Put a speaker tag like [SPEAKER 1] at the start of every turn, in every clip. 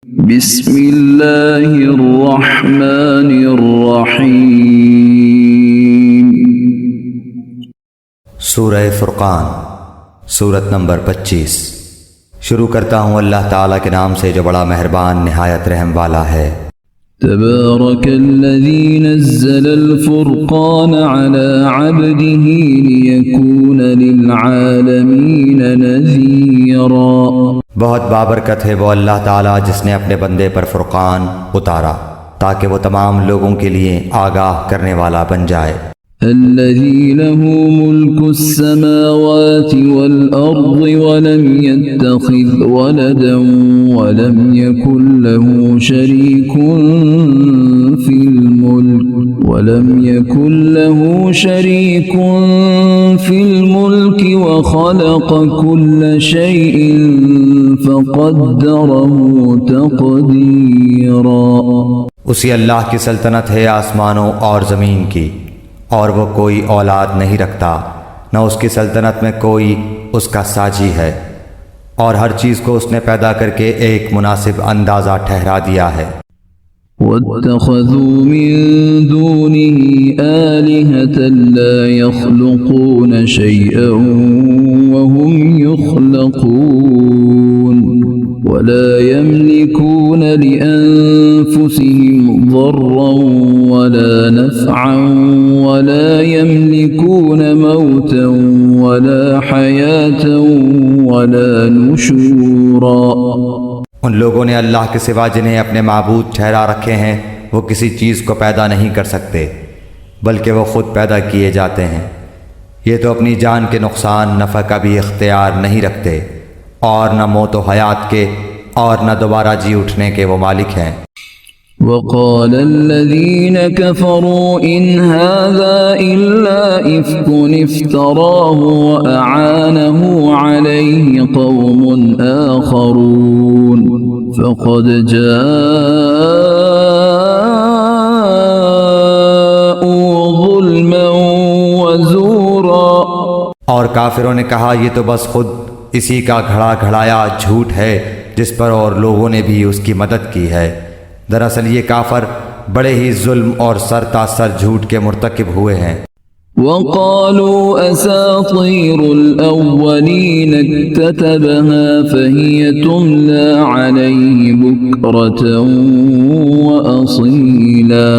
[SPEAKER 1] بسم اللہ الرحمن الرحیم۔
[SPEAKER 2] سورہ فرقان، سورت نمبر 25۔ شروع کرتا ہوں اللہ تعالیٰ کے نام سے جو بڑا مہربان نہایت رحم والا ہے۔
[SPEAKER 1] تبارک الذی نزل الفرقان علی عبده لیکون للعالمین نذیرا۔
[SPEAKER 2] بہت بابرکت ہے وہ اللہ تعالیٰ جس نے اپنے بندے پر فرقان اتارا تاکہ وہ تمام لوگوں کے لیے آگاہ کرنے والا بن جائے۔
[SPEAKER 1] الذي له ملك السماوات والأرض ولم يتخذ ولدا ولم يكن له شريك في الملك وخلق كل شيء فقدره تقديرا۔
[SPEAKER 2] اسی اللہ کی سلطنت ہے آسمانوں اور زمین کی، اور وہ کوئی اولاد نہیں رکھتا، نہ اس کی سلطنت میں کوئی اس کا ساجی ہے، اور ہر چیز کو اس نے پیدا کر کے ایک مناسب اندازہ ٹھہرا دیا ہے۔
[SPEAKER 1] وَاتَّخَذُوا مِن دُونِهِ آلِهَةً لَا يَخْلُقُونَ شَيْئًا وَهُمْ يُخْلَقُونَ وَلَا يَمْلِكُونَ لِأَنفُسِهِمْ ضَرًّا وَلَا نَفْعًا وَلَا يَمْلِكُونَ مَوْتًا وَلَا حَيَاةً وَلَا نُشُورًا۔
[SPEAKER 2] ان لوگوں نے اللہ کے سوا جنہیں اپنے معبود ٹھہرا رکھے ہیں وہ کسی چیز کو پیدا نہیں کر سکتے، بلکہ وہ خود پیدا کیے جاتے ہیں۔ یہ تو اپنی جان کے نقصان نفع کا بھی اختیار نہیں رکھتے، اور نہ موت و حیات کے اور نہ دوبارہ جی اٹھنے کے وہ مالک ہیں۔
[SPEAKER 1] وقال الذين كفروا إن هذا إلا إفك افتراه وأعانه عليه قوم آخرون فقد جاءوا ظلما وزورا۔
[SPEAKER 2] اور کافروں نے کہا یہ تو بس خود اسی کا گھڑا گھڑایا جھوٹ ہے جس پر اور لوگوں نے بھی اس کی مدد کی ہے۔ دراصل یہ کافر بڑے ہی ظلم اور سر تاثر جھوٹ کے مرتکب ہوئے ہیں۔
[SPEAKER 1] وَقَالُوا أَسَاطِيرُ الْأَوَّلِينَ اكْتَتَبَهَا فَهِيَ تُمْلَى عَلَيْهِ بُكْرَةً وَأَصِيلًا۔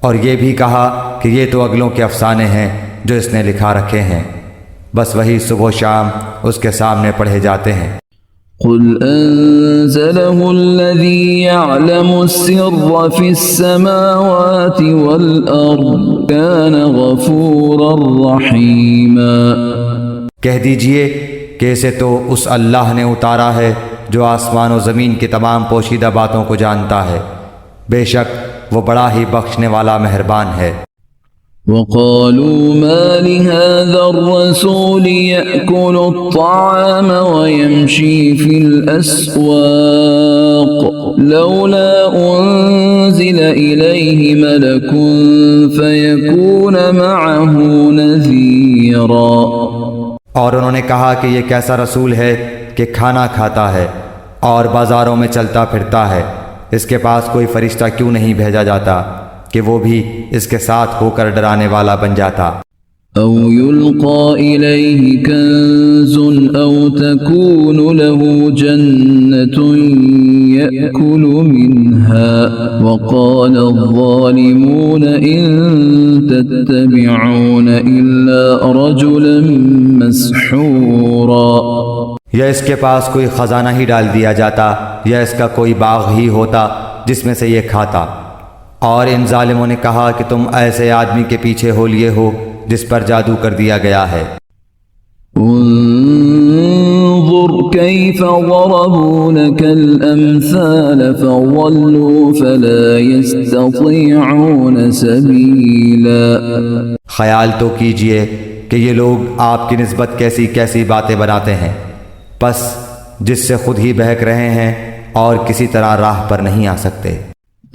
[SPEAKER 2] اور یہ بھی کہا کہ یہ تو اگلوں کے افسانے ہیں جو اس نے لکھا رکھے ہیں، بس وہی صبح و شام اس کے سامنے پڑھے جاتے ہیں۔
[SPEAKER 1] قل أنزله الذي يعلم السر في السماوات والأرض كان غفورا رحيما۔
[SPEAKER 2] کہہ دیجئے کہ اسے تو اس اللہ نے اتارا ہے جو آسمان و زمین کی تمام پوشیدہ باتوں کو جانتا ہے، بے شک وہ بڑا ہی بخشنے والا مہربان ہے۔
[SPEAKER 1] وقالوا ما لهذا الرسول يأكل الطعام ويمشي في الأسواق لولا أنزل إليه ملك فيكون معه نذيرا۔
[SPEAKER 2] اور انہوں نے کہا کہ یہ کیسا رسول ہے کہ کھانا کھاتا ہے اور بازاروں میں چلتا پھرتا ہے، اس کے پاس کوئی فرشتہ کیوں نہیں بھیجا جاتا کہ وہ بھی اس کے ساتھ ہو کر ڈرانے والا بن جاتا۔
[SPEAKER 1] او یلقى الیہ کنز او تکون له جنة یأکل منها وقال الظالمون ان تتبعون الا رجلا مسحورا۔
[SPEAKER 2] یا اس کے پاس کوئی خزانہ ہی ڈال دیا جاتا یا اس کا کوئی باغ ہی ہوتا جس میں سے یہ کھاتا، اور ان ظالموں نے کہا کہ تم ایسے آدمی کے پیچھے ہو لیے ہو جس پر جادو کر دیا گیا ہے۔
[SPEAKER 1] انظر کیف ضربوا لك الامثال فضلوا فلا يستطيعون سبیلا۔
[SPEAKER 2] خیال تو کیجئے کہ یہ لوگ آپ کی نسبت کیسی کیسی باتیں بناتے ہیں، پس جس سے خود ہی بہک رہے ہیں اور کسی طرح راہ پر نہیں آ سکتے۔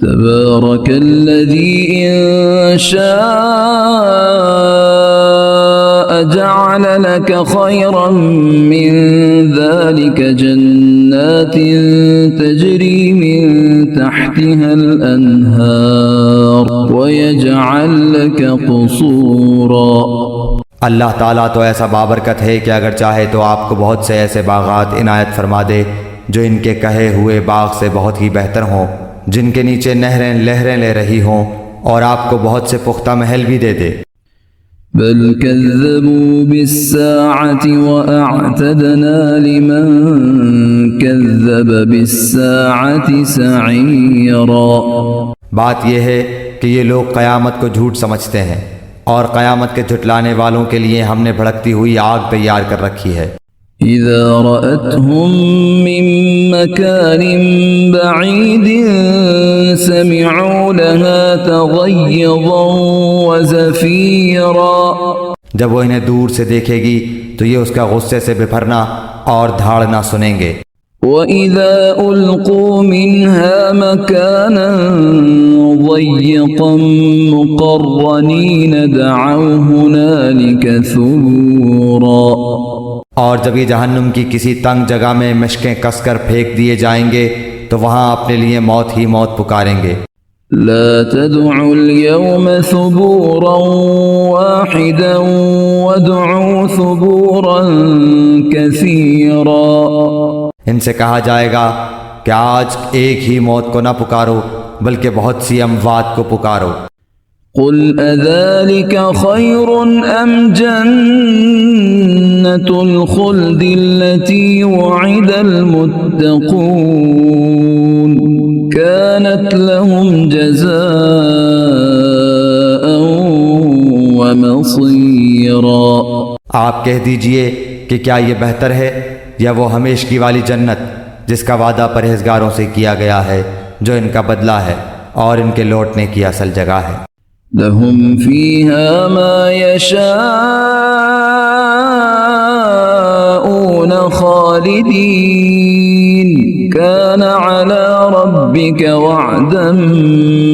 [SPEAKER 1] تبارك الذي إن شاء جعل لك خيرا من ذلك جنات تجري من تحتها الأنهار ويجعل لك قصورا۔
[SPEAKER 2] اللہ تعالیٰ تو ایسا بابرکت ہے کہ اگر چاہے تو آپ کو بہت سے ایسے باغات عنایت فرما دے جو ان کے کہے ہوئے باغ سے بہت ہی بہتر ہوں، جن کے نیچے نہریں لہریں لے رہی ہوں، اور آپ کو بہت سے پختہ محل بھی دے دے۔
[SPEAKER 1] بل كذبوا بالساعة وأعتدنا لمن كذب بالساعة سعيرا۔
[SPEAKER 2] بات یہ ہے کہ یہ لوگ قیامت کو جھوٹ سمجھتے ہیں، اور قیامت کے جھٹلانے والوں کے لیے ہم نے بھڑکتی ہوئی آگ تیار کر رکھی ہے۔
[SPEAKER 1] إذا رأتهم من مكان بعيد سمعوا لها تغيظا وزفيرا۔
[SPEAKER 2] جب وہ انہیں دور سے دیکھے گی تو یہ اس کا غصے سے بپھرنا اور دھاڑنا سنیں گے۔
[SPEAKER 1] وَإِذَا أُلْقُوا مِنْهَا مَكَانًا ضَيِّقًا مُقَرَّنِينَ دَعَوْا هُنَالِكَ ثُبُورًا۔
[SPEAKER 2] اور جب یہ جہنم کی کسی تنگ جگہ میں مشکیں کس کر پھینک دیے جائیں گے تو وہاں اپنے لیے موت ہی موت پکاریں گے۔
[SPEAKER 1] لا تدعوا اليوم ثبورا واحدا وادعوا ثبورا كثيرا۔
[SPEAKER 2] ان سے کہا جائے گا کہ آج ایک ہی موت کو نہ پکارو بلکہ بہت سی اموات کو پکارو۔
[SPEAKER 1] قل اذلك خير ام جنة الخلد التي وعد المتقون كانت لهم جزاء ومصيرا۔
[SPEAKER 2] آپ کہہ دیجئے کہ کیا یہ بہتر ہے یا وہ ہمیشگی والی جنت جس کا وعدہ پرہیزگاروں سے کیا گیا ہے، جو ان کا بدلہ ہے اور ان کے لوٹنے کی اصل جگہ ہے۔
[SPEAKER 1] لهم فيها ما يشاءون خالدين كان على ربك وعدا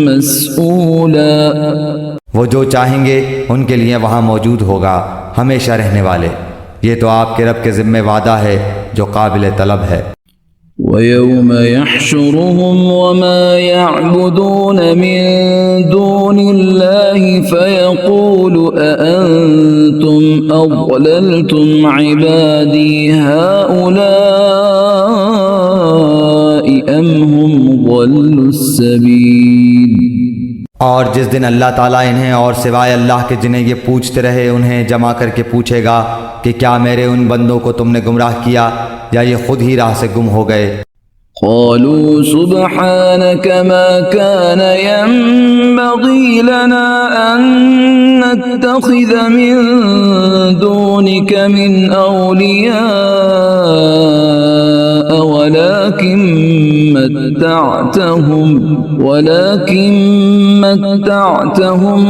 [SPEAKER 1] مسئولا۔
[SPEAKER 2] وہ جو چاہیں گے ان کے لیے وہاں موجود ہوگا ہمیشہ رہنے والے، یہ تو آپ کے رب کے ذمہ وعدہ ہے جو قابل طلب ہے۔
[SPEAKER 1] وَيَوْمَ يَحْشُرُهُمْ وَمَا يَعْبُدُونَ مِن دُونِ اللَّهِ فَيَقُولُ أَأَنْتُمْ أَضْلَلْتُمْ عِبَادِي هَؤُلَاءِ أَمْ هُمْ ضَلُّوا السَّبِيلَ۔
[SPEAKER 2] اور جس دن اللہ تعالیٰ انہیں اور سوائے اللہ کے جنہیں یہ پوچھتے رہے انہیں جمع کر کے پوچھے گا کہ کیا میرے ان بندوں کو تم نے گمراہ کیا یا یہ خود ہی راہ سے گم ہو گئے؟
[SPEAKER 1] قالوا سبحانك ما كان ينبغي لنا أن نتخذ من دونك من أولياء ولكن متعتهم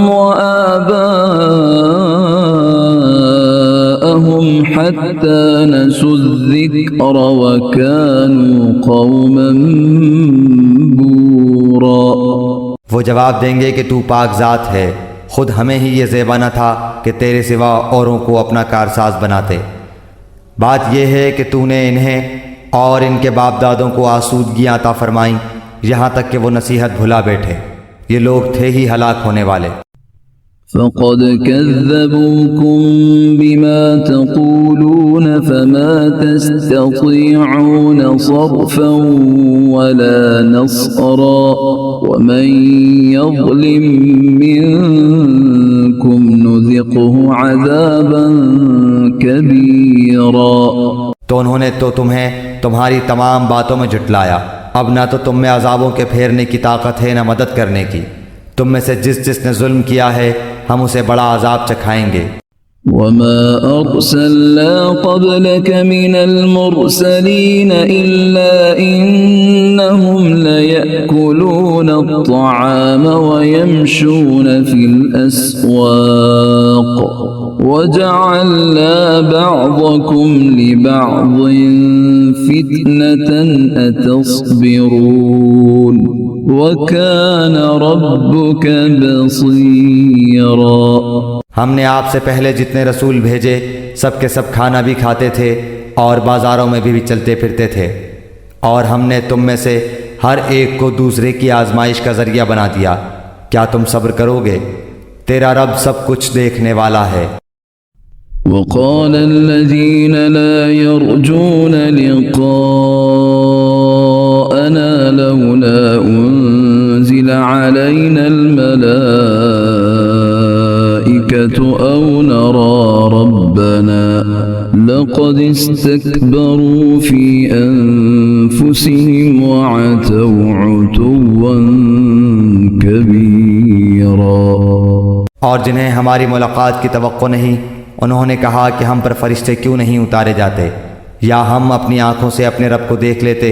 [SPEAKER 1] وآباءهم حتى نسوا الذكر وكانوا قوما بورا۔
[SPEAKER 2] وہ جواب دیں گے کہ تو پاک ذات ہے، خود ہمیں ہی یہ زیبا نہ تھا کہ تیرے سوا اوروں کو اپنا کارساز بناتے۔ بات یہ ہے کہ تو نے انہیں اور ان کے باپ دادوں کو آسودگیاں عطا فرمائیں یہاں تک کہ وہ نصیحت بھلا بیٹھے۔ یہ لوگ تھے ہی ہلاک ہونے والے۔
[SPEAKER 1] فقد كذبوكم بما تقولون فما تستطيعون صرفا ولا نصرا ومن يظلم منكم نذقه عذابا كبيرا۔
[SPEAKER 2] تو انہوں نے تو تمہیں تمہاری تمام باتوں میں جھٹلایا، اب نہ تو تم میں عذابوں کے پھیرنے کی طاقت ہے نہ مدد کرنے کی۔ تم میں سے جس نے ظلم کیا ہے ہم اسے بڑا عذاب چکھائیں گے۔
[SPEAKER 1] وما أرسلنا قبلك من المرسلين إلا إنهم ليأكلون الطعام ويمشون في الأسواق وجعلنا بعضكم لبعض فتنة أتصبرون۔ وكان ربك بصيرا.
[SPEAKER 2] ہم نے آپ سے پہلے جتنے رسول بھیجے سب کے سب کھانا بھی کھاتے تھے اور بازاروں میں بھی چلتے پھرتے تھے، اور ہم نے تم میں سے ہر ایک کو دوسرے کی آزمائش کا ذریعہ بنا دیا. کیا تم صبر کرو گے؟ تیرا رب سب کچھ دیکھنے والا ہے.
[SPEAKER 1] وقال الذين لا يرجون لقاءنا لولا أنزل علينا الملائكة أو نرى ربنا لقد استكبروا في أنفسهم وعتوا عتوا كبيرا.
[SPEAKER 2] اور جنہیں ہماری ملاقات کی توقع نہیں، انہوں نے کہا کہ ہم پر فرشتے کیوں نہیں اتارے جاتے یا ہم اپنی آنکھوں سے اپنے رب کو دیکھ لیتے.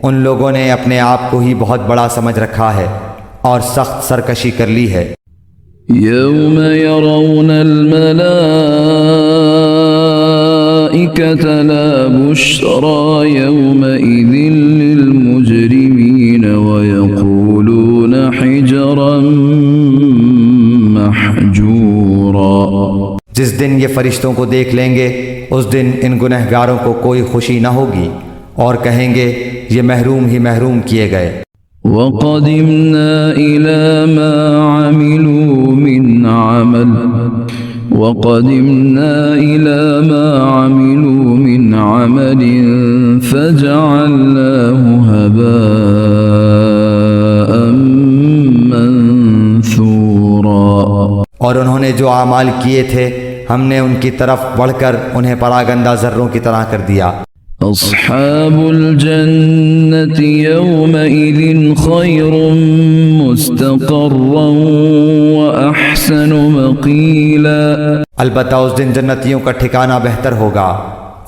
[SPEAKER 2] ان لوگوں نے اپنے آپ کو ہی بہت بڑا سمجھ رکھا ہے اور سخت سرکشی کر لی ہے.
[SPEAKER 1] يوم يرون الملائكة لا بشرى يومئذ للمجرمين ويقولون حجرا محجورا.
[SPEAKER 2] جس دن یہ فرشتوں کو دیکھ لیں گے اس دن ان گنہگاروں کو کوئی خوشی نہ ہوگی اور کہیں گے یہ محروم ہی محروم کیے گئے.
[SPEAKER 1] وَقَدِمْنَا إِلَى مَا عَمِلُوا مِنْ عَمَلٍ فَجَعَلْنَاهُ هَبَاءً مَنْثُورًا.
[SPEAKER 2] اور انہوں نے جو اعمال کیے تھے ہم نے ان کی طرف بڑھ کر انہیں پراگندہ ذروں کی طرح کر دیا.
[SPEAKER 1] أصحاب الجنة يومئذ خير مستقرا وأحسن مقيلا.
[SPEAKER 2] البتہ اس دن جنتیوں کا ٹھکانہ بہتر ہوگا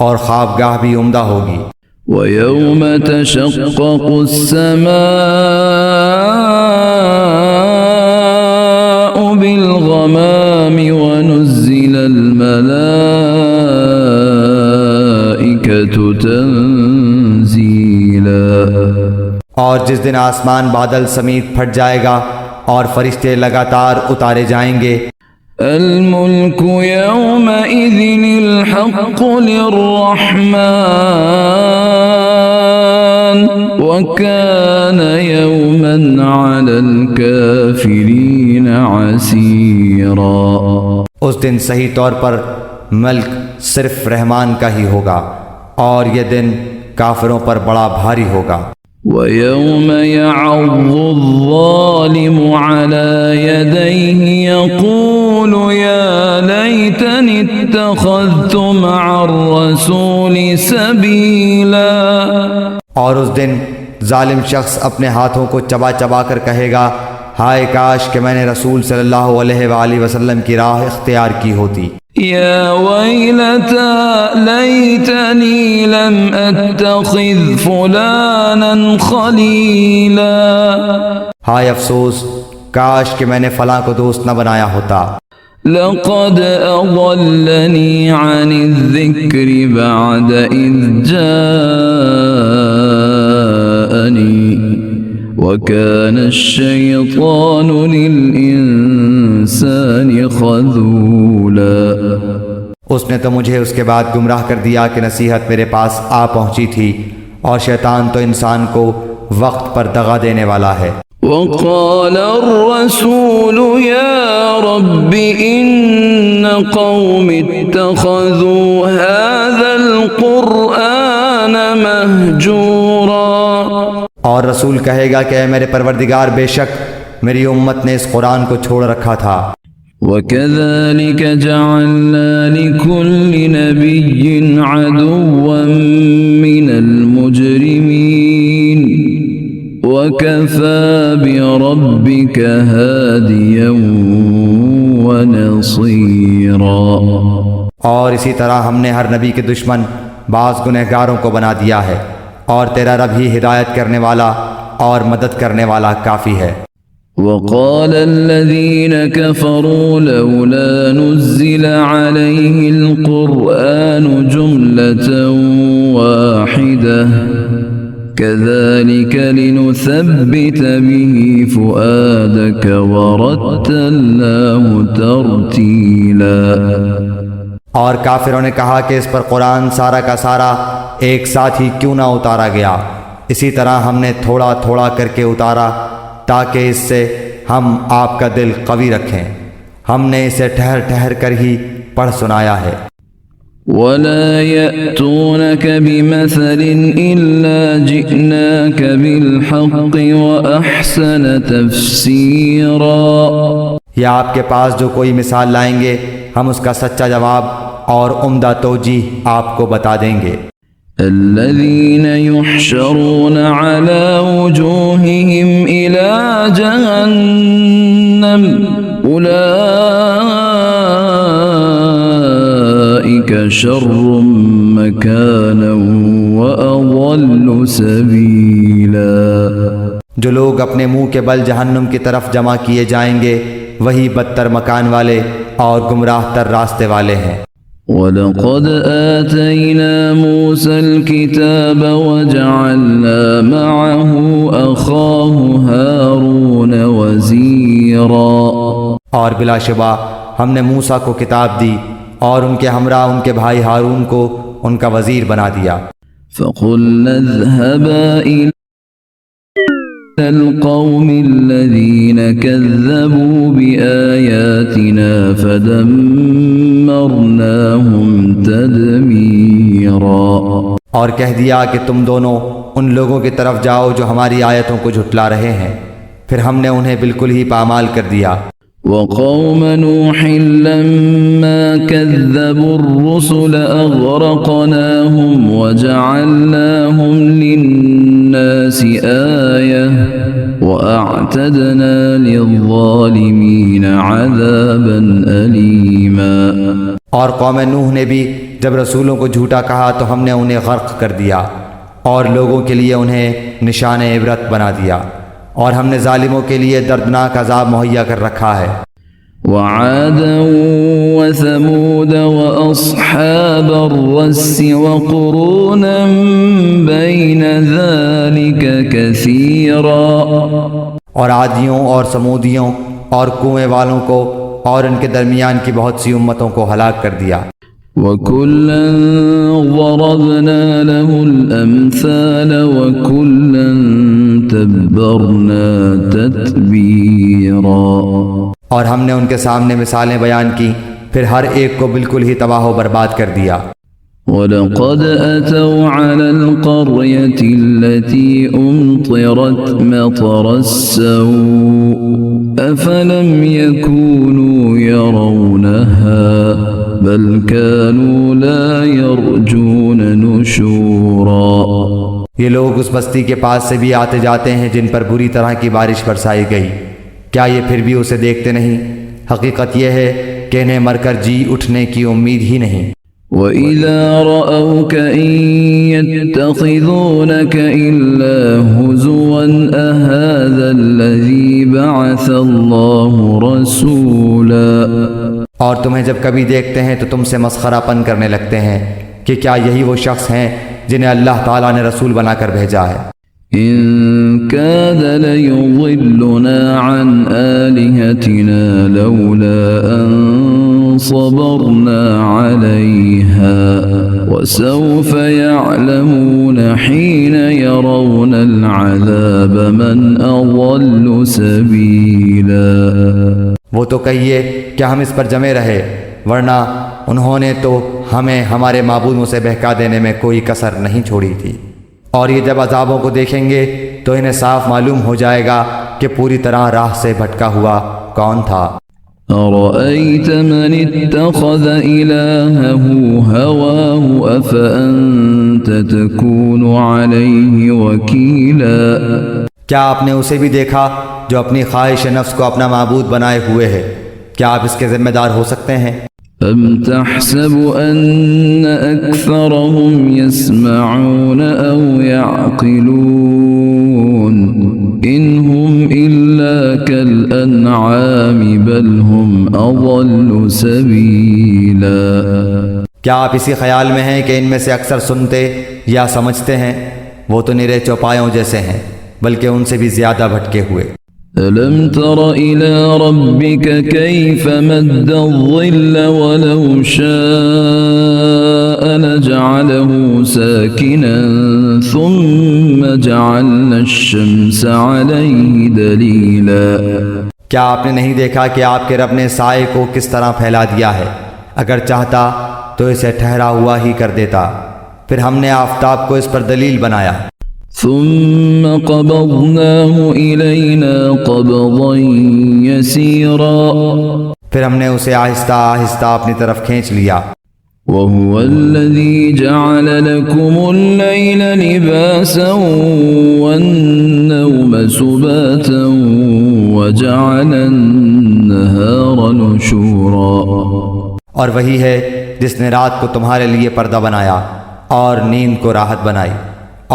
[SPEAKER 2] اور خوابگاہ بھی عمدہ ہوگی.
[SPEAKER 1] ويوم تشقق السماء بالغمام ونزل الملائكة تنزيلا.
[SPEAKER 2] اور جس دن آسمان بادل سمیت پھٹ جائے گا اور فرشتے لگاتار اتارے جائیں گے.
[SPEAKER 1] الملك يومئذ الحق للرحمن وكان يوما على الكافرين عسيرا.
[SPEAKER 2] اس دن صحیح طور پر ملک صرف رحمان کا ہی ہوگا اور یہ دن کافروں پر بڑا بھاری ہوگا.
[SPEAKER 1] وَيَوْمَ يَعَضُّ الظَّالِمُ عَلَى يَدَيْهِ يَقُولُ يَا لَيْتَنِي اتَّخَذْتُ مَعَ الرَّسُولِ سَبِيلًا.
[SPEAKER 2] اور اس دن ظالم شخص اپنے ہاتھوں کو چبا چبا کر کہے گا ہائے کاش کہ میں نے رسول صلی اللہ علیہ وآلہ وسلم کی راہ اختیار کی ہوتی.
[SPEAKER 1] يا ويلتى ليتني لم أتخذ فلانا خليلا.
[SPEAKER 2] ہائے افسوس کاش کہ میں نے فلاں کو دوست نہ بنایا ہوتا.
[SPEAKER 1] لقد أضلني عن الذكر بعد إذ جاءني وكان الشيطان للإنسان خذولا.
[SPEAKER 2] اس نے تو مجھے اس کے بعد گمراہ کر دیا کہ نصیحت میرے پاس آ پہنچی تھی اور شیطان تو انسان کو وقت پر دغا دینے والا ہے.
[SPEAKER 1] وقال الرسول يا رب إن قوم اتخذوا هذا القرآن مهجورا.
[SPEAKER 2] اور رسول کہے گا کہ اے میرے پروردگار بے شک میری امت نے اس قرآن کو چھوڑ رکھا تھا.
[SPEAKER 1] وَكَذَلِكَ جَعَلْنَا لِكُلِّ نَبِيٍّ عَدُوًّا مِّنَ الْمُجْرِمِينَ وَكَفَى بِرَبِّكَ هَادِيًا وَنَصِيرًا.
[SPEAKER 2] اور اسی طرح ہم نے ہر نبی کے دشمن بعض گنہگاروں کو بنا دیا ہے اور تیرا رب ہی ہدایت کرنے والا اور مدد کرنے والا کافی ہے.
[SPEAKER 1] وقال الذين كفروا لولا نزل عليه القرآن جملة واحدة كذلك لنثبت به فؤادك ورتلناه ترتيلا۔
[SPEAKER 2] اور کافروں نے کہا کہ اس پر قرآن سارا کا سارا ایک ساتھ ہی کیوں نہ اتارا گیا، اسی طرح ہم نے تھوڑا تھوڑا کر کے اتارا تاکہ اس سے ہم آپ کا دل قوی رکھیں۔ ہم نے اسے ٹھہر ٹھہر کر ہی پڑھ سنایا ہے۔
[SPEAKER 1] ولا يأتونك بمثل إلا جئناك بالحق وأحسن تفسيرا۔
[SPEAKER 2] یا آپ کے پاس جو کوئی مثال لائیں گے ہم اس کا سچا جواب اور عمدہ توجیہ آپ کو بتا دیں گے۔
[SPEAKER 1] الذين يحشرون على وجوههم إلى جهنم أولئك شر مكانا وأضل سبيلا۔
[SPEAKER 2] جو لوگ اپنے منہ کے بل جہنم کی طرف جمع کیے جائیں گے وہی بدتر مکان والے اور گمراہ تر راستے والے ہیں۔
[SPEAKER 1] وَلَقَدْ آتَيْنَا مُوسَى الْكِتَابَ وَجَعَلْنَا مَعَهُ أَخَاهُ هَارُونَ وَزِيرًا۔ اور بلا شبہ ہم نے موسیٰ کو کتاب دی اور ان کے ہمراہ ان کے بھائی ہارون کو ان کا وزیر بنا دیا۔ فَقُلْنَا اذْهَبَا إِلَى القوم الذين كذبوا بآياتنا فدمرناهم تدميرا۔
[SPEAKER 2] اور کہہ دیا کہ تم دونوں ان لوگوں کی طرف جاؤ جو ہماری آیتوں کو جھٹلا رہے ہیں، پھر ہم نے انہیں بالکل ہی پامال کر دیا۔
[SPEAKER 1] وقوم نوح لما كذبوا الرسل أغرقناهم وجعلناهم للناس آية وأعتدنا للظالمين عذابا أليما۔
[SPEAKER 2] اور قوم نوح نے بھی جب رسولوں کو جھوٹا کہا تو ہم نے انہیں غرق کر دیا اور لوگوں کے لیے انہیں نشان عبرت بنا دیا، اور ہم نے ظالموں کے لیے دردناک عذاب مہیا کر رکھا ہے۔
[SPEAKER 1] وعادا وثمود وأصحاب الرس وقرونا بين ذلك كثيرا۔
[SPEAKER 2] اور عادیوں اور سمودیوں اور کنویں والوں کو اور ان کے درمیان کی بہت سی امتوں کو ہلاک کر دیا۔
[SPEAKER 1] وَكُلًّا ضَرَبْنَا لَهُ الْأَمْثَالَ وَكُلًّا تَبَّرْنَا تَتْبِيرًا۔
[SPEAKER 2] اور ہم نے ان کے سامنے مثالیں بیان کی، پھر ہر ایک کو بالکل ہی تباہ و برباد کر دیا۔
[SPEAKER 1] وَلَقَدْ أَتَوْا عَلَى الْقَرْيَةِ الَّتِي أُمْطِرَتْ مَطَرَ السَّوْءِ أَفَلَمْ يَكُونُوا يَرَوْنَهَا بَلْ كَانُوا لَا يَرْجُونَ نُشُورًا۔
[SPEAKER 2] یہ لوگ اس بستی کے پاس سے بھی آتے جاتے ہیں جن پر بری طرح کی بارش برسائی گئی، کیا یہ پھر بھی اسے دیکھتے نہیں؟ حقیقت یہ ہے کہ انہیں مر کر جی اٹھنے کی امید ہی نہیں۔
[SPEAKER 1] وَإِذَا رَأَوْكَ إِن يَتَّخِذُونَكَ إِلَّا هُزُوًا أَهَذَا الَّذِي بَعَثَ اللَّهُ رَسُولًا۔
[SPEAKER 2] اور تمہیں جب کبھی دیکھتے ہیں تو تم سے مسخرہ پن کرنے لگتے ہیں کہ کیا یہی وہ شخص ہیں جنہیں اللہ تعالیٰ نے رسول بنا کر بھیجا ہے۔
[SPEAKER 1] إِن كَادَ لَيُضِلُّنَا عَنْ آلِهَتِنَا لَوْلَا أَن صَبَرْنَا عَلَيْهَا وَسَوْفَ يَعْلَمُونَ حِينَ يَرَوْنَ الْعَذَابَ مَنْ أَضَلُّ سَبِيلًا۔
[SPEAKER 2] وہ تو کہیے کہ ہم اس پر جمے رہے، ورنہ انہوں نے تو ہمیں ہمارے معبودوں سے بہکا دینے میں کوئی کسر نہیں چھوڑی تھی، اور یہ جب عذابوں کو دیکھیں گے تو انہیں صاف معلوم ہو جائے گا کہ پوری طرح راہ سے بھٹکا ہوا کون تھا۔
[SPEAKER 1] أَرَأَيْتَ مَنِ اتَّخَذَ إِلَٰهَهُ هَوَاهُ أَفَأَنتَ تَكُونُ عَلَيْهِ وَكِيلًا۔
[SPEAKER 2] کیا آپ نے اسے بھی دیکھا جو اپنی خواہش نفس کو اپنا معبود بنائے ہوئے ہے؟ کیا آپ اس کے ذمہ دار ہو سکتے ہیں؟
[SPEAKER 1] أَمْ تَحْسَبُ أَنَّ أَكْثَرَهُمْ يَسْمَعُونَ أَوْ يَعْقِلُونَ إِنْ هُمْ إِلَّا كَالْأَنْعَامِ بَلْ هُمْ أَضَلُّ سَبِيلًا۔
[SPEAKER 2] کیا آپ اسی خیال میں ہیں کہ ان میں سے اکثر سنتے یا سمجھتے ہیں؟ وہ تو نرے چوپایوں جیسے ہیں بلکہ ان سے بھی زیادہ بھٹکے ہوئے۔
[SPEAKER 1] ألم تر إلى ربك كيف مد الظل ولو شاء لجعله ساكنا ثم جعلنا الشمس عليه دليلا۔
[SPEAKER 2] کیا آپ نے نہیں دیکھا کہ آپ کے رب نے سائے کو کس طرح پھیلا دیا ہے؟ اگر چاہتا تو اسے ٹھہرا ہوا ہی کر دیتا، پھر ہم نے آفتاب کو اس پر دلیل بنایا۔
[SPEAKER 1] ثم قبضناه إلينا قبضا يسيرا،
[SPEAKER 2] پھر ہم نے اسے آہستہ آہستہ اپنی طرف کھینچ لیا۔
[SPEAKER 1] وهو الذي جعل لكم الليل لباسا والنوم سباتا وجعل النهار نشورا،
[SPEAKER 2] اور وہی ہے جس نے رات کو تمہارے لیے پردہ بنایا اور نیند کو راحت بنائی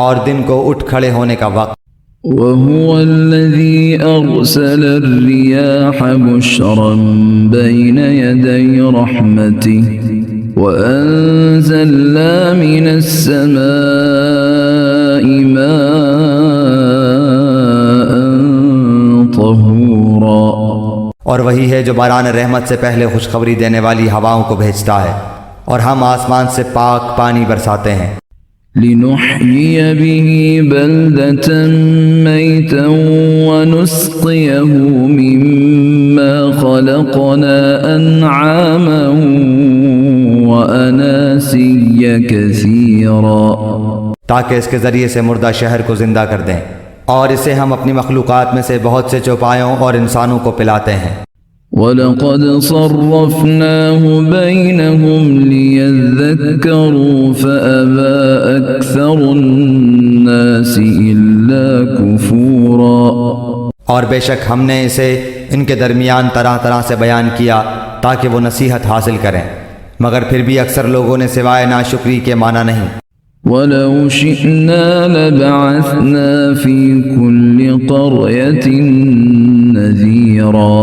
[SPEAKER 2] اور دن کو اٹھ کھڑے ہونے کا وقت۔
[SPEAKER 1] وهو الذي أرسل الرياح بشرا بين يدي رحمته وأنزلنا من السماء ماء طهورا،
[SPEAKER 2] اور وہی ہے جو باران رحمت سے پہلے خوشخبری دینے والی ہواؤں کو بھیجتا ہے اور ہم آسمان سے پاک پانی برساتے ہیں۔
[SPEAKER 1] لنحيي به بلدة ميتا ونسقيه مما خلقنا أنعاما وأناسيا كثيرا،
[SPEAKER 2] تاکہ اس کے ذریعے سے مردہ شہر کو زندہ کر دیں، اور اسے ہم اپنی مخلوقات میں سے بہت سے چوپایوں اور انسانوں کو پلاتے ہیں۔
[SPEAKER 1] وَلَقَدْ صَرَّفْنَاهُ بَيْنَهُمْ لِيَذَّكَّرُوا فَأَبَى أَكْثَرُ النَّاسِ إِلَّا كُفُورًا،
[SPEAKER 2] اور بے شک ہم نے اسے ان کے درمیان طرح طرح سے بیان کیا تاکہ وہ نصیحت حاصل کریں، مگر پھر بھی اکثر لوگوں نے سوائے ناشکری کے مانا نہیں۔
[SPEAKER 1] وَلَوْ شِئْنَا لَبَعَثْنَا فِي كُلِّ قَرْيَةٍ نَذِيرًا،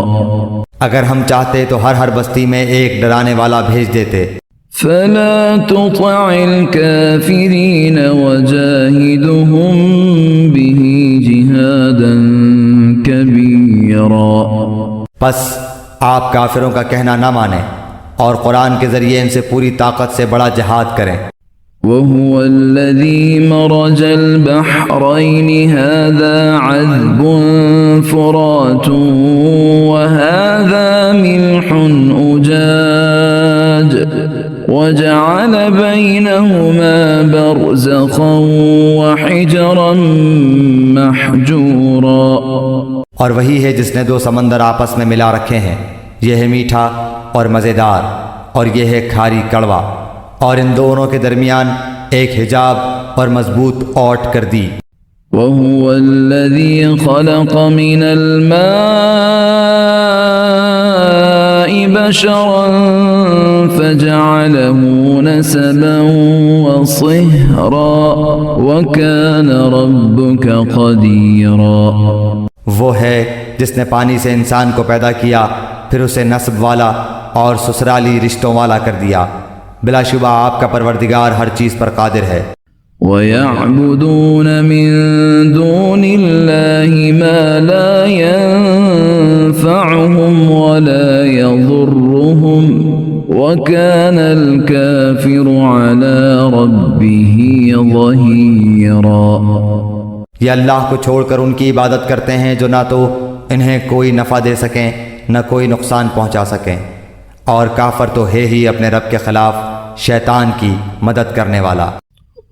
[SPEAKER 2] اگر ہم چاہتے تو ہر بستی میں ایک ڈرانے والا بھیج دیتے۔
[SPEAKER 1] فَلَا تُطِعِ الْكَافِرِينَ وَجَاهِدْهُمْ بِهِ جِهَادًا كَبِيرًا،
[SPEAKER 2] پس آپ کافروں کا کہنا نہ مانیں اور قرآن کے ذریعے ان سے پوری طاقت سے بڑا جہاد کریں۔
[SPEAKER 1] وهو الذي مرج البحرين هذا عذب فرات وهذا ملح أجاج وجعل بينهما برزخا وحجرا محجورا،
[SPEAKER 2] اور وہی ہے جس نے دو سمندر آپس میں ملا رکھے ہیں، یہ ہے میٹھا اور مزیدار اور یہ ہے کھاری کڑوا، اور ان دونوں کے درمیان ایک حجاب اور مضبوط اوٹ کر دی۔
[SPEAKER 1] وهو الذي خلق من الماء بشرا فجعله نسبا وصهرا وكان ربك قديرا،
[SPEAKER 2] وہ ہے جس نے پانی سے انسان کو پیدا کیا پھر اسے نسب والا اور سسرالی رشتوں والا کر دیا، بلا شبہ آپ کا پروردگار ہر چیز پر قادر ہے۔
[SPEAKER 1] وَيَعْبُدُونَ مِن دُونِ اللَّهِ مَا لَا يَنفَعُهُمْ وَلَا يَضُرُّهُمْ وَكَانَ الْكَافِرُ عَلَى رَبِّهِ ظَهِيرًا،
[SPEAKER 2] یہ اللہ کو چھوڑ کر ان کی عبادت کرتے ہیں جو نہ تو انہیں کوئی نفع دے سکیں نہ کوئی نقصان پہنچا سکیں، اور کافر تو ہے ہی اپنے رب کے خلاف شیطان کی مدد کرنے والا۔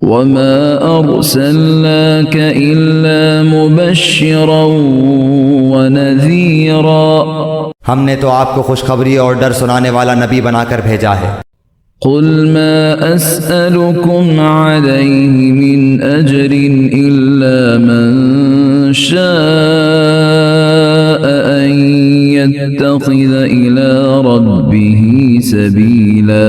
[SPEAKER 1] وَمَا أَرْسَلْنَاكَ إِلَّا مُبَشِّرًا وَنَذِيرًا،
[SPEAKER 2] ہم نے تو آپ کو خوشخبری اور ڈر سنانے والا نبی بنا کر بھیجا ہے۔
[SPEAKER 1] قُلْ مَا أَسْأَلُكُمْ عَلَيْهِ مِنْ أَجْرٍ إِلَّا مَنْ شَاءَ أَنْ يَتَّخِذَ إِلَى رَبِّهِ سَبِيلًا،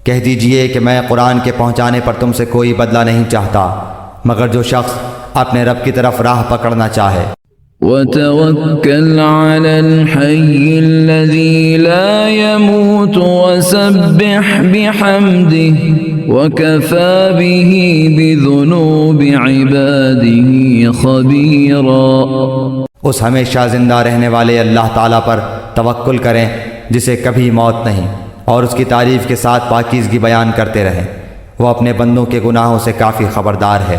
[SPEAKER 2] کہہ دیجئے کہ میں قرآن کے پہنچانے پر تم سے کوئی بدلہ نہیں چاہتا مگر جو شخص اپنے رب کی طرف راہ پکڑنا چاہے۔
[SPEAKER 1] وَتَوَكَّلْ عَلَى الْحَيِّ الَّذِي لَا يَمُوتُ وَسَبِّحْ بِحَمْدِهِ وَكَفَى بِهِ بِذُنُوبِ عِبَادِهِ خَبِيرًا۔
[SPEAKER 2] اس ہمیشہ زندہ رہنے والے اللہ تعالیٰ پر توکل کریں جسے کبھی موت نہیں، اور اس کی تعریف کے ساتھ پاکیزگی بیان کرتے رہیں، وہ اپنے بندوں کے گناہوں سے کافی خبردار ہے۔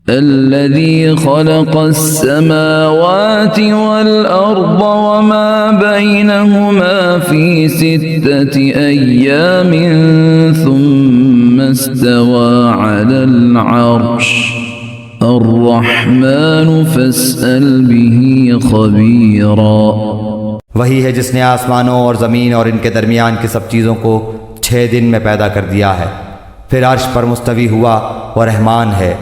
[SPEAKER 1] الذي خلق السماوات والأرض وما بينهما في 6 أيام ثم استوى على العرش الرحمن فاسأل به خبيرا۔
[SPEAKER 2] وہی ہے جس نے آسمانوں اور زمین اور ان کے درمیان کی سب چیزوں کو 6 دن میں پیدا کر دیا ہے، پھر عرش پر مستوی ہوا، وہ رحمان ہے،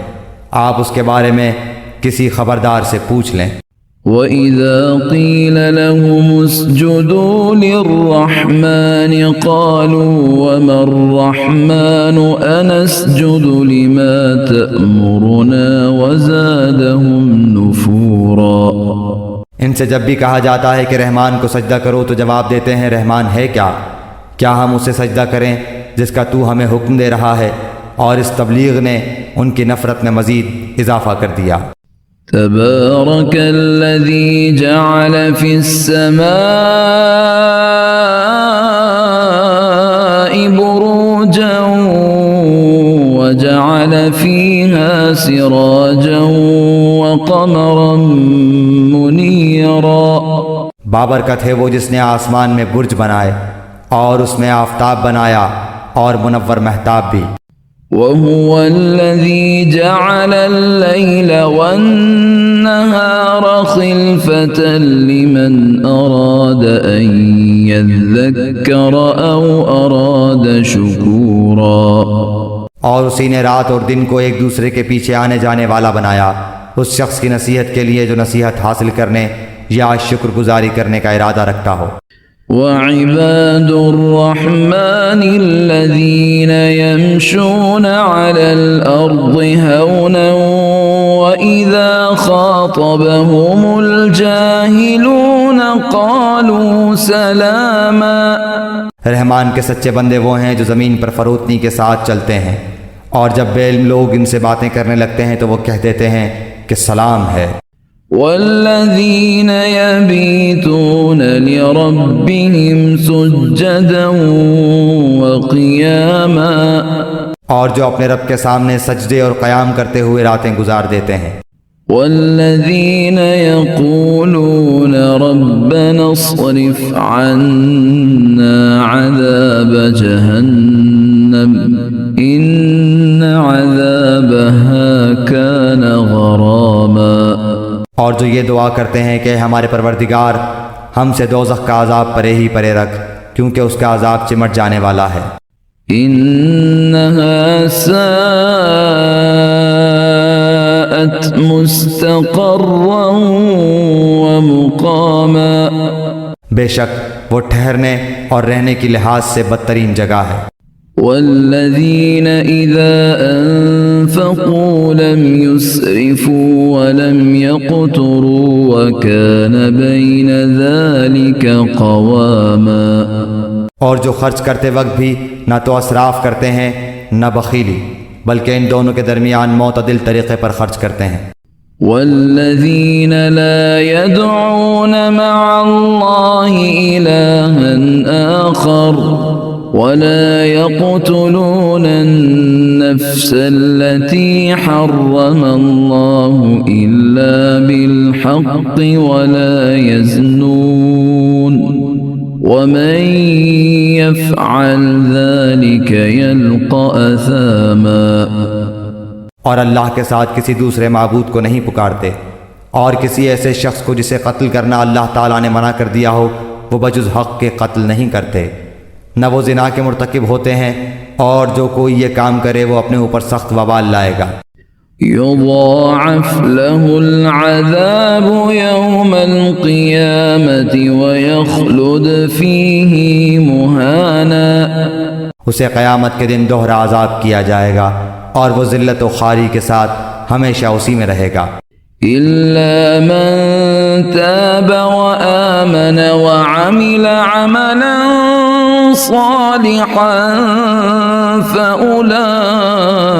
[SPEAKER 2] آپ اس کے بارے میں کسی خبردار سے پوچھ لیں۔
[SPEAKER 1] وَإِذَا قِيلَ لَهُمُ اسْجُدُوا لِلرَّحْمَنِ قَالُوا وَمَا الرَّحْمَنُ أَنَسْجُدُ لِمَا تَأْمُرُنَا وَزَادَهُمْ نُفُورًا۔
[SPEAKER 2] ان سے جب بھی کہا جاتا ہے کہ رحمان کو سجدہ کرو تو جواب دیتے ہیں رحمان ہے کیا ہم اسے سجدہ کریں جس کا تو ہمیں حکم دے رہا ہے؟ اور اس تبلیغ نے ان کی نفرت میں مزید اضافہ کر دیا۔
[SPEAKER 1] تبارک الذی جعل فی السماء بروجا وجعل فیہا سراجا وقمرا منیرا۔
[SPEAKER 2] بابرکت ہے وہ جس نے آسمان میں برج بنائے اور اس میں آفتاب بنایا اور منور مہتاب بھی۔
[SPEAKER 1] وَهُوَ الَّذِي جَعَلَ اللَّيْلَ وَالنَّهَارَ خِلْفَةً لِمَنْ أَرَادَ أَنْ يَذَّكَّرَ أَوْ أَرَادَ شُكُورًا۔
[SPEAKER 2] اور اسی نے رات اور دن کو ایک دوسرے کے پیچھے آنے جانے والا بنایا، اس شخص کی نصیحت کے لیے جو نصیحت حاصل کرنے یا شکر گزاری کرنے کا ارادہ رکھتا ہو۔
[SPEAKER 1] وَعِبَادُ الرَّحْمَنِ الَّذِينَ يَمْشُونَ عَلَى الْأَرْضِ هَوْنًا وَإِذَا خَاطَبَهُمُ الْجَاهِلُونَ قَالُوا سَلَامًا۔
[SPEAKER 2] رحمان کے سچے بندے وہ ہیں جو زمین پر فروتنی کے ساتھ چلتے ہیں، اور جب بے علم لوگ ان سے باتیں کرنے لگتے ہیں تو وہ کہہ دیتے ہیں کہ سلام ہے۔
[SPEAKER 1] والذین یبیتون لربهم سجدا وقیاما۔
[SPEAKER 2] اور جو اپنے رب کے سامنے سجدے اور قیام کرتے ہوئے راتیں گزار دیتے ہیں۔
[SPEAKER 1] والذین یقولون ربنا اصرف عنا عذاب جہنم ان عذابها كان غراما۔
[SPEAKER 2] اور جو یہ دعا کرتے ہیں کہ ہمارے پروردگار ہم سے دوزخ کا عذاب پرے ہی پرے رکھ، کیونکہ اس کا عذاب چمٹ جانے والا ہے۔
[SPEAKER 1] انہا ساءت مستقرا ومقاما۔
[SPEAKER 2] بے شک وہ ٹھہرنے اور رہنے کی لحاظ سے بدترین جگہ ہے۔
[SPEAKER 1] والذین اذا انفقوا لم يسرفوا ولم يقتروا وكان بين ذلك قواما۔ اور جو خرچ کرتے وقت بھی نہ تو اسراف کرتے ہیں نہ بخیلی، بلکہ ان دونوں کے درمیان معتدل طریقے پر خرچ کرتے ہیں۔ والذین لا يدعون مع اللہ الہا آخر ولا يقتلون النفس التي حرم الله إلا بالحق ولا يزنون ومن يفعل ذلك يلقى أثاما۔
[SPEAKER 2] اور اللہ کے ساتھ کسی دوسرے معبود کو نہیں پکارتے، اور کسی ایسے شخص کو جسے قتل کرنا اللہ تعالیٰ نے منع کر دیا ہو وہ بجز حق کے قتل نہیں کرتے، نہ وہ زنا کے مرتکب ہوتے ہیں، اور جو کوئی یہ کام کرے وہ اپنے اوپر سخت وبال لائے گا۔ یضاعف له العذاب یوم القیامت ویخلد فیہ مہانا۔ اسے قیامت کے دن دوہرا عذاب کیا جائے گا اور وہ ذلت و خواری کے ساتھ ہمیشہ اسی میں رہے گا۔ إلا من تاب وآمن وعمل عملا صالحا
[SPEAKER 1] أولئك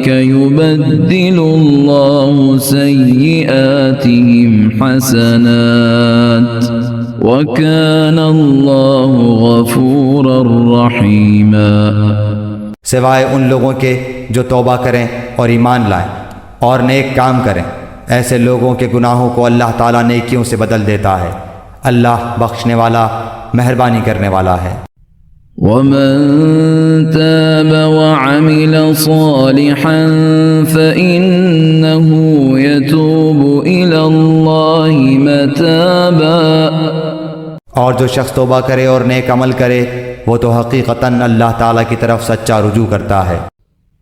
[SPEAKER 1] يبدل الله سيئاتهم حسنات وكان الله غفورا رحيما۔
[SPEAKER 2] سوائے ان لوگوں کے جو توبہ کریں اور ایمان لائیں اور نیک کام کریں، ایسے لوگوں کے گناہوں کو اللہ تعالیٰ نیکیوں سے بدل دیتا ہے۔ اللہ بخشنے والا، مہربانی کرنے والا ہے۔
[SPEAKER 1] ومن تاب وعمل صالحا فإنه يتوب إلى الله متابا،
[SPEAKER 2] اور جو شخص توبہ کرے اور نیک عمل کرے وہ تو حقیقتاً اللہ تعالیٰ کی طرف سچا رجوع کرتا ہے۔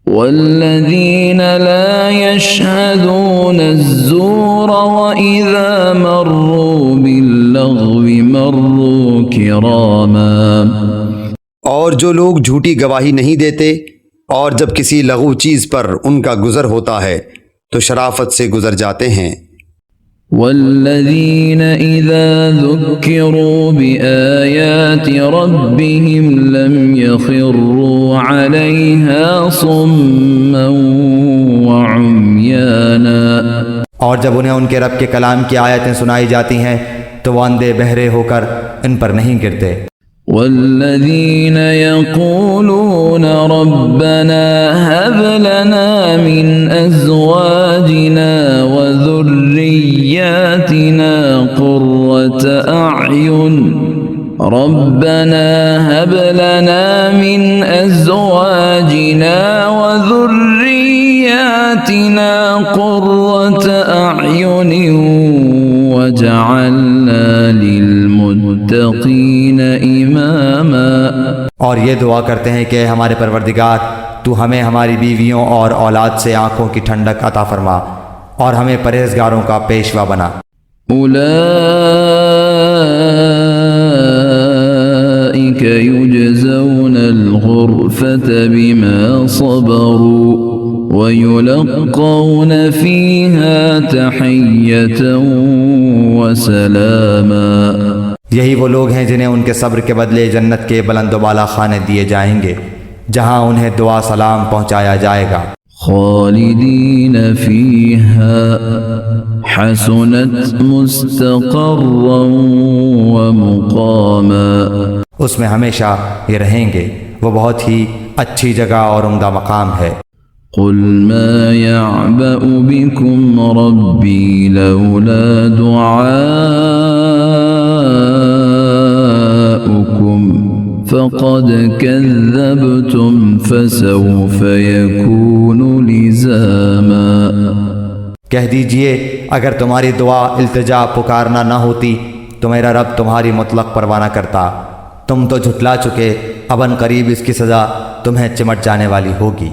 [SPEAKER 1] والذین لا يشهدون الزور وإذا مروا باللغو مروا كراما،
[SPEAKER 3] اور جو لوگ جھوٹی گواہی نہیں دیتے اور جب کسی لغو چیز پر ان کا گزر ہوتا ہے تو شرافت سے گزر جاتے ہیں۔
[SPEAKER 1] والذین اذا ذکروا بآیات ربهم لم يخروا علیہا صما وعمیانا،
[SPEAKER 2] اور جب انہیں ان کے رب کے کلام کی آیتیں سنائی جاتی ہیں تو وہ اندھے بہرے ہو کر ان پر نہیں گرتے۔
[SPEAKER 1] والذین یقولون ربنا هب لنا من ازواجنا وذریاتنا قرة اعین، ربنا هب لنا من ازواجنا وذریاتنا قرة اعین وجعلنا للمتقین اماما،
[SPEAKER 2] اور یہ دعا کرتے ہیں کہ ہمارے پروردگار تو ہمیں ہماری بیویوں اور اولاد سے آنکھوں کی ٹھنڈک عطا فرما اور ہمیں پرہیزگاروں کا پیشوا بنا۔
[SPEAKER 1] اولئک یجزون الغرفة بما صبروا ويلقون فيها تحية وسلاما،
[SPEAKER 2] یہی وہ لوگ ہیں جنہیں ان کے صبر کے بدلے جنت کے بلند و بالا خانے دیے جائیں گے جہاں انہیں دعا سلام پہنچایا جائے گا۔
[SPEAKER 1] خالدین فیہا حسنت مستقرا ومقاما،
[SPEAKER 2] اس میں ہمیشہ یہ رہیں گے، وہ بہت ہی اچھی جگہ اور عمدہ مقام ہے۔
[SPEAKER 1] قل ما يعبأ بكم ربي لولا دعاؤكم فقد كذبتم فسوف يكون لزاما،
[SPEAKER 2] کہہ دیجئے اگر تمہاری دعا التجا پکارنا نہ ہوتی تو میرا رب تمہاری مطلق پرواہ نہ کرتا، تم تو جھٹلا چکے، اب ان قریب اس کی سزا تمہیں چمٹ جانے والی ہوگی۔